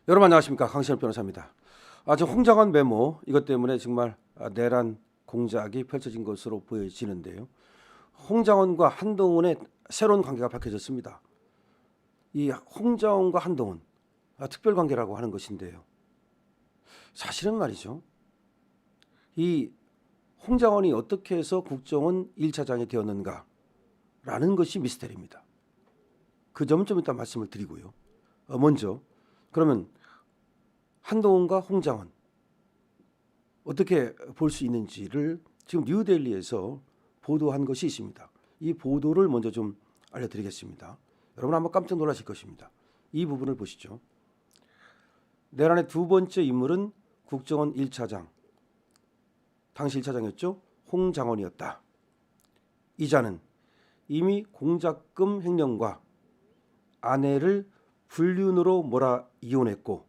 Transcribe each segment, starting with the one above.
여러분 안녕하십니까, 강신업 변호사입니다. 저 홍장원 메모 이것 때문에 정말 내란 공작이 펼쳐진 것으로 보여지는데요. 홍장원과 한동훈의 새로운 관계가 밝혀졌습니다. 이 홍장원과 한동훈 특별 관계라고 하는 것인데요. 사실은 말이죠, 이 홍장원이 어떻게 해서 국정원 1차장이 되었는가라는 것이 미스터리입니다. 그 점은 좀 이따 말씀을 드리고요. 먼저 그러면 한동훈과 홍장원 어떻게 볼 수 있는지를 지금 뉴델리에서 보도한 것이 있습니다. 이 보도를 먼저 좀 알려드리겠습니다. 여러분 아마 깜짝 놀라실 것입니다. 이 부분을 보시죠. 내란의 두 번째 인물은 국정원 1차장, 당시 1차장이었죠. 홍장원이었다. 이자는 이미 공작금 횡령과 아내를 불륜으로 몰아 이혼했고,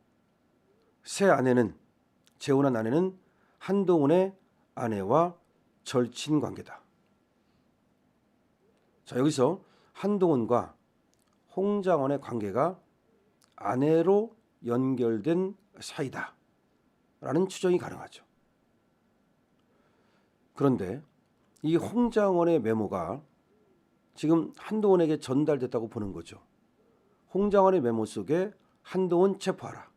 새 아내는, 재혼한 아내는 한동훈의 아내와 절친 관계다. 자, 여기서 한동훈과 홍장원의 관계가 아내로 연결된 사이다 라는 추정이 가능하죠. 그런데 이 홍장원의 메모가 지금 한동훈에게 전달됐다고 보는 거죠. 홍장원의 메모 속에 한동훈 체포하라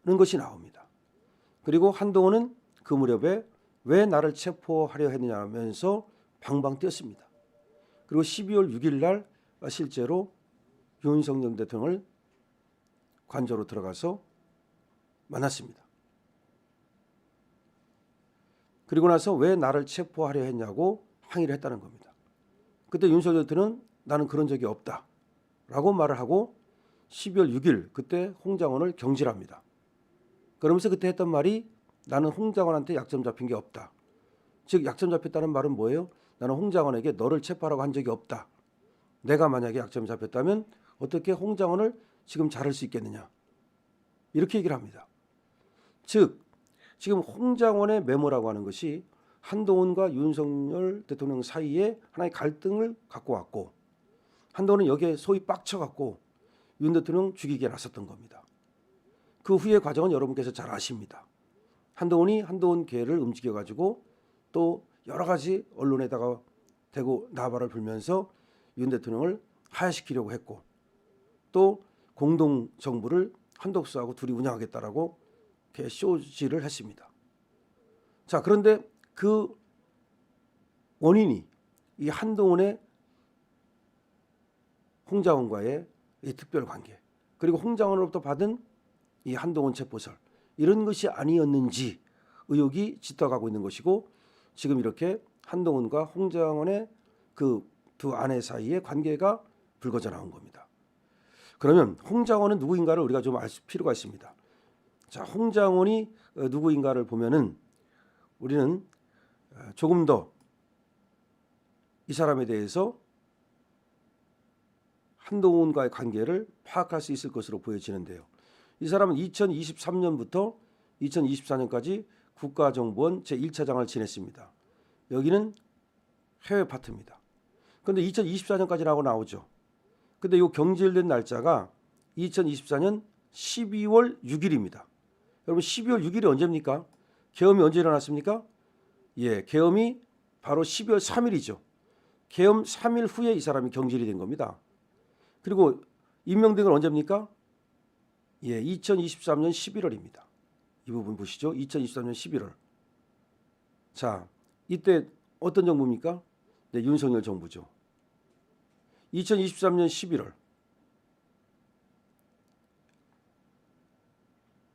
는 것이 나옵니다. 그리고 한동훈은 그 무렵에 왜 나를 체포하려 했느냐면서 방방 뛰었습니다. 그리고 12월 6일 날 실제로 윤석열 대통령을 관저로 들어가서 만났습니다. 그리고 나서 왜 나를 체포하려 했냐고 항의를 했다는 겁니다. 그때 윤석열 대통령은 나는 그런 적이 없다 라고 말을 하고 12월 6일 그때 홍장원을 경질합니다. 그러면서 그때 했던 말이 나는 홍장원한테 약점 잡힌 게 없다. 즉 약점 잡혔다는 말은 뭐예요? 나는 홍장원에게 너를 체포하라고 한 적이 없다. 내가 만약에 약점 잡혔다면 어떻게 홍장원을 지금 자를 수 있겠느냐. 이렇게 얘기를 합니다. 즉 지금 홍장원의 메모라고 하는 것이 한동훈과 윤석열 대통령 사이에 하나의 갈등을 갖고 왔고, 한동훈은 여기에 소위 빡쳐갖고 윤 대통령 죽이기에 나섰던 겁니다. 그 후의 과정은 여러분께서 잘 아십니다. 한동훈이 한동훈계를 움직여가지고 또 여러 가지 언론에다가 대고 나발을 불면서 윤 대통령을 하야시키려고 했고, 또 공동정부를 한덕수하고 둘이 운영하겠다라고 이렇게 쇼지를 했습니다. 자, 그런데 그 원인이 이 한동훈의 홍장원과의 이 특별 관계, 그리고 홍장원으로부터 받은 이 한동훈 체포설, 이런 것이 아니었는지 의혹이 짙어가고 있는 것이고, 지금 이렇게 한동훈과 홍장원의 그 두 아내 사이의 관계가 불거져 나온 겁니다. 그러면 홍장원은 누구인가를 우리가 좀 알 필요가 있습니다. 자, 홍장원이 누구인가를 보면은 우리는 조금 더 이 사람에 대해서 한동훈과의 관계를 파악할 수 있을 것으로 보여지는데요. 이 사람은 2023년부터 2024년까지 국가정보원 제1차장을 지냈습니다. 여기는 해외 파트입니다. 그런데 2024년까지라고 나오죠. 근데 이 경질된 날짜가 2024년 12월 6일입니다. 여러분 12월 6일이 언제입니까? 계엄이 언제 일어났습니까? 예, 계엄이 바로 12월 3일이죠. 계엄 3일 후에 이 사람이 경질이 된 겁니다. 그리고 임명된 건 언제입니까? 예, 2023년 11월입니다. 이 부분 보시죠. 2023년 11월. 자, 이때 어떤 정부입니까? 네, 윤석열 정부죠. 2023년 11월.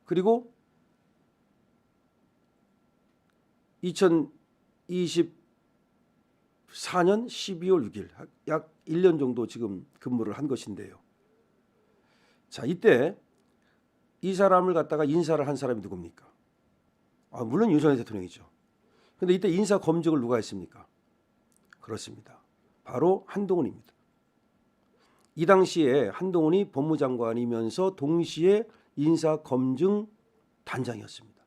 그리고 2024년 12월 6일, 약 1년 정도 지금 근무를 한 것인데요. 자, 이때 이 사람을 갖다가 인사를 한 사람이 누굽니까? 물론 윤석열 대통령이죠. 그런데 이때 인사 검증을 누가 했습니까? 그렇습니다. 바로 한동훈입니다. 이 당시에 한동훈이 법무장관이면서 동시에 인사검증 단장이었습니다.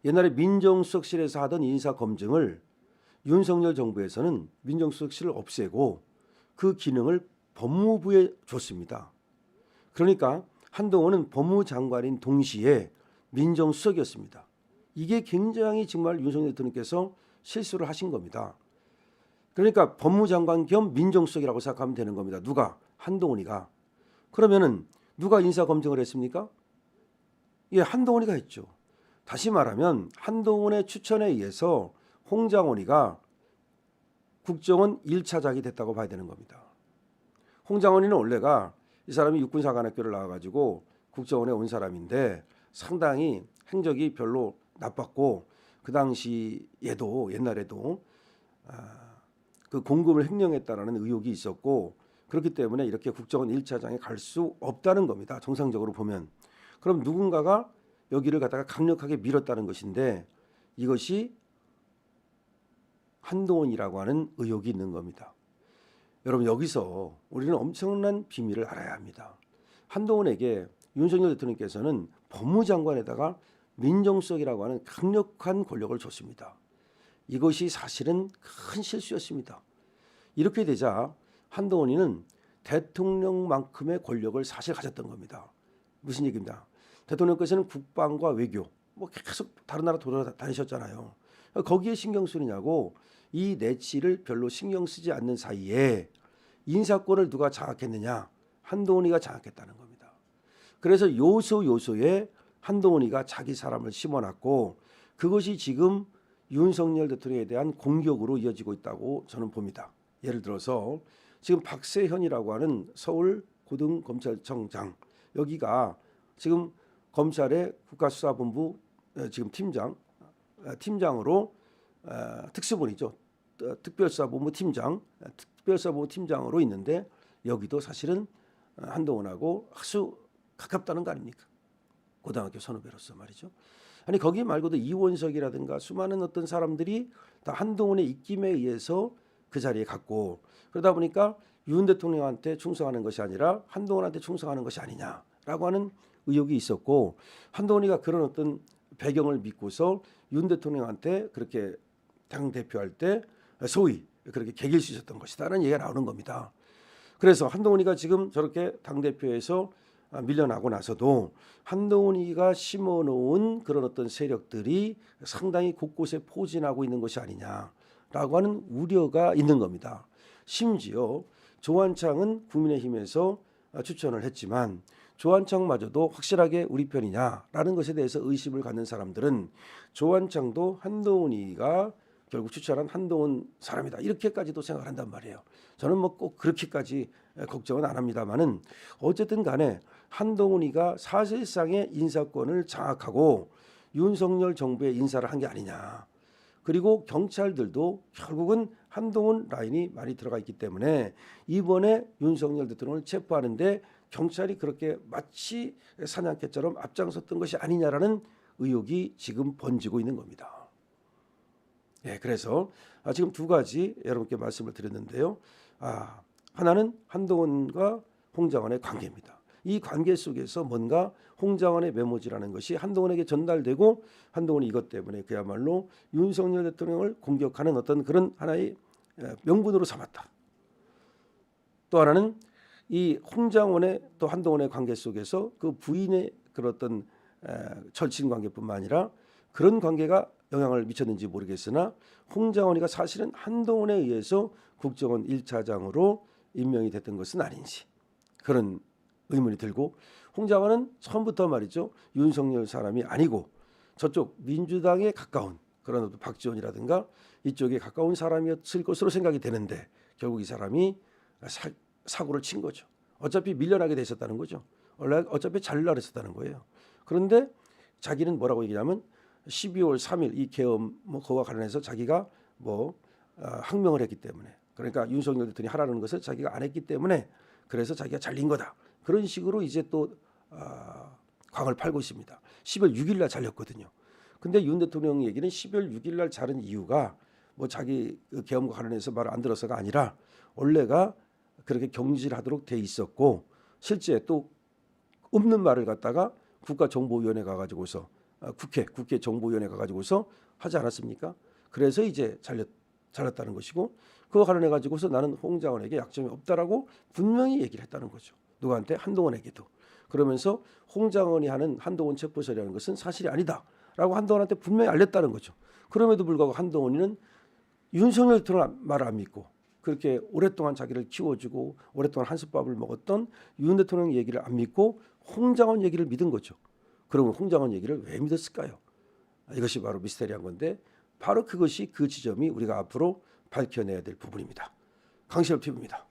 옛날에 민정수석실에서 하던 인사검증을 윤석열 정부에서는 민정수석실을 없애고 그 기능을 법무부에 줬습니다. 그러니까 한동훈은 법무장관인 동시에 민정수석이었습니다. 이게 굉장히 정말 윤석열 대통령께서 실수를 하신 겁니다. 그러니까 법무장관 겸 민정수석이라고 생각하면 되는 겁니다. 누가? 한동훈이가. 그러면은 누가 인사검증을 했습니까? 예, 한동훈이가 했죠. 다시 말하면 한동훈의 추천에 의해서 홍장원이가 국정원 1차장이 됐다고 봐야 되는 겁니다. 홍장원이는 원래가 이 사람이 육군사관학교를 나와가지고 국정원에 온 사람인데 상당히 행적이 별로 나빴고 그 당시에도 옛날에도 그 공금을 횡령했다라는 의혹이 있었고 그렇기 때문에 이렇게 국정원 1차장에 갈 수 없다는 겁니다. 정상적으로 보면. 그럼 누군가가 여기를 갖다가 강력하게 밀었다는 것인데 이것이 한동훈이라고 하는 의혹이 있는 겁니다. 여러분 여기서 우리는 엄청난 비밀을 알아야 합니다. 한동훈에게 윤석열 대통령께서는 법무장관에다가 민정수석이라고 하는 강력한 권력을 줬습니다. 이것이 사실은 큰 실수였습니다. 이렇게 되자 한동훈이는 대통령만큼의 권력을 사실 가졌던 겁니다. 무슨 얘기입니다. 대통령께서는 국방과 외교 뭐 계속 다른 나라 돌아다니셨잖아요. 거기에 신경 쓰느냐고 이 내치를 별로 신경 쓰지 않는 사이에 인사권을 누가 장악했느냐? 한동훈이가 장악했다는 겁니다. 그래서 요소요소에 한동훈이가 자기 사람을 심어놨고 그것이 지금 윤석열 대통령에 대한 공격으로 이어지고 있다고 저는 봅니다. 예를 들어서 지금 박세현이라고 하는 서울 고등검찰청장 여기가 지금 검찰의 국가수사본부 지금 팀장으로 특수본이죠. 특별수사본부 팀장으로 있는데 여기도 사실은 한동훈하고 아주 가깝다는 거 아닙니까? 고등학교 선후배로서 말이죠. 아니 거기 말고도 이원석이라든가 수많은 어떤 사람들이 다 한동훈의 입김에 의해서 그 자리에 갔고 그러다 보니까 윤 대통령한테 충성하는 것이 아니라 한동훈한테 충성하는 것이 아니냐라고 하는 의혹이 있었고 한동훈이가 그런 어떤 배경을 믿고서 윤 대통령한테 그렇게 당대표할 때 소위 그렇게 개길 수 있었던 것이다라는 얘기가 나오는 겁니다. 그래서 한동훈이가 지금 저렇게 당대표에서 밀려나고 나서도 한동훈이가 심어놓은 그런 어떤 세력들이 상당히 곳곳에 포진하고 있는 것이 아니냐라고 하는 우려가 있는 겁니다. 심지어 조한창은 국민의힘에서 추천을 했지만 조한창마저도 확실하게 우리 편이냐라는 것에 대해서 의심을 갖는 사람들은 조한창도 한동훈이가 결국 추천한 한동훈 사람이다 이렇게까지도 생각을 한단 말이에요. 저는 뭐 꼭 그렇게까지 걱정은 안 합니다만은 어쨌든 간에 한동훈이가 사실상의 인사권을 장악하고 윤석열 정부의 인사를 한 게 아니냐. 그리고 경찰들도 결국은 한동훈 라인이 많이 들어가 있기 때문에 이번에 윤석열 대통령을 체포하는데 경찰이 그렇게 마치 사냥개처럼 앞장섰던 것이 아니냐라는 의혹이 지금 번지고 있는 겁니다. 예, 그래서 지금 두 가지 여러분께 말씀을 드렸는데요. 하나는 한동훈과 홍장원의 관계입니다. 이 관계 속에서 뭔가 홍장원의 메모지라는 것이 한동훈에게 전달되고 한동훈이 이것 때문에 그야말로 윤석열 대통령을 공격하는 어떤 그런 하나의 명분으로 삼았다. 또 하나는 이 홍장원의 또 한동훈의 관계 속에서 그 부인의 그런 어떤 절친 관계뿐만 아니라 그런 관계가 영향을 미쳤는지 모르겠으나 홍장원이가 사실은 한동훈에 의해서 국정원 1차장으로 임명이 됐던 것은 아닌지 그런 의문이 들고 홍장원은 처음부터 말이죠. 윤석열 사람이 아니고 저쪽 민주당에 가까운 그런 박지원이라든가 이쪽에 가까운 사람이었을 것으로 생각이 되는데 결국 이 사람이 사고를 친 거죠. 어차피 밀려나게 돼 있었다는 거죠. 원래 어차피 잘리려 했었다는 거예요. 그런데 자기는 뭐라고 얘기하면 12월 3일 이 계엄 그와 관련해서 자기가 항명을 했기 때문에 그러니까 윤석열 대통령이 하라는 것을 자기가 안 했기 때문에 그래서 자기가 잘린 거다. 그런 식으로 이제 또 광을 팔고 있습니다. 10월 6일 날 잘렸거든요. 근데 윤 대통령 얘기는 10월 6일 날 자른 이유가 자기 계엄과 관련해서 말을 안 들어서가 아니라 원래가 그렇게 경질하도록 돼 있었고 실제 또 없는 말을 갖다가 국가정보위원회 가가지고서 국회 정보위원회 가가지고서 하지 않았습니까? 그래서 이제 잘렸다는 것이고 그거 관련해 가지고서 나는 홍장원에게 약점이 없다라고 분명히 얘기를 했다는 거죠. 누구한테? 한동훈에게도. 그러면서 홍장원이 하는 한동훈 체포설이라는 것은 사실이 아니다라고 한동훈한테 분명히 알렸다는 거죠. 그럼에도 불구하고 한동훈이는 윤석열 대통령 말을 안 믿고 그렇게 오랫동안 자기를 키워주고 오랫동안 한솥밥을 먹었던 윤 대통령 얘기를 안 믿고 홍장원 얘기를 믿은 거죠. 그러면 홍장원 얘기를 왜 믿었을까요? 이것이 바로 미스테리한 건데 바로 그것이 그 지점이 우리가 앞으로 밝혀내야 될 부분입니다. 강신업 TV입니다.